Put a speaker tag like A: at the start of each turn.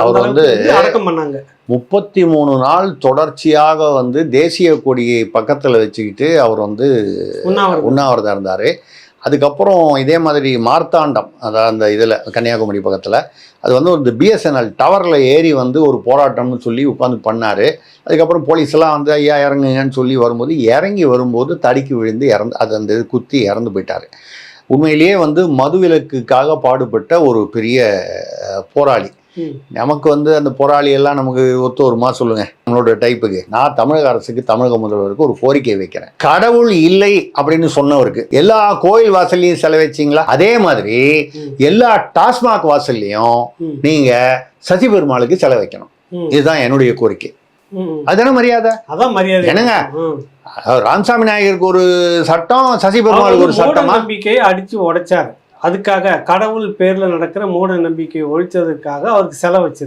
A: அவர் வந்து
B: அடக்கம் பண்ணாங்க.
A: 33 நாள் தொடர்ச்சியாக வந்து தேசிய கொடியை பக்கத்தில் வச்சுக்கிட்டு அவர் வந்து உண்ணாவிரதம் இருந்தார். அதுக்கப்புறம் இதே மாதிரி மார்த்தாண்டம், அதாவது அந்த இதில் கன்னியாகுமரி பக்கத்தில், அது வந்து ஒரு பிஎஸ்என்எல் டவரில் ஏறி வந்து ஒரு போராட்டம்னு சொல்லி உட்காந்து பண்ணார். அதுக்கப்புறம் போலீஸ்லாம் வந்து ஐயா இறங்குங்கன்னு சொல்லி வரும்போது இறங்கி வரும்போது தடுக்கி விழுந்து அது அந்த குத்தி இறந்து போயிட்டார். உண்மையிலேயே வந்து மதுவிலக்குக்காக பாடுபட்ட ஒரு பெரிய போராளி. நமக்கு வந்து அந்த போராளியெல்லாம் நமக்கு ஒத்து வருமா சொல்லுங்க? நம்மளோட டைப்புக்கு நான் தமிழக அரசுக்கு, தமிழக முதல்வருக்கு ஒரு கோரிக்கை வைக்கிறேன். கடவுள் இல்லை அப்படின்னு சொன்னவருக்கு எல்லா கோயில் வாசல்லையும் செலவச்சிங்களா? அதே மாதிரி எல்லா டாஸ்மாக் வாசல்லையும் நீங்க சசி பெருமாளுக்கு செலவைக்கணும். இதுதான் என்னுடைய கோரிக்கை. அதுதானே மரியாதை?
B: அதான் மரியாதை.
A: என்னங்க, ராமசாமி நாயகருக்கு ஒரு சட்டம், சசி பெருமாளுக்கு ஒரு சட்டமா?
B: நம்பிக்கையை அடிச்சு உடைச்சாரு. அதுக்காக கடவுள் பேர்ல நடக்கிற மூட நம்பிக்கையை ஒழிச்சதுக்காக அவருக்கு செலவு வச்சிருக்கு.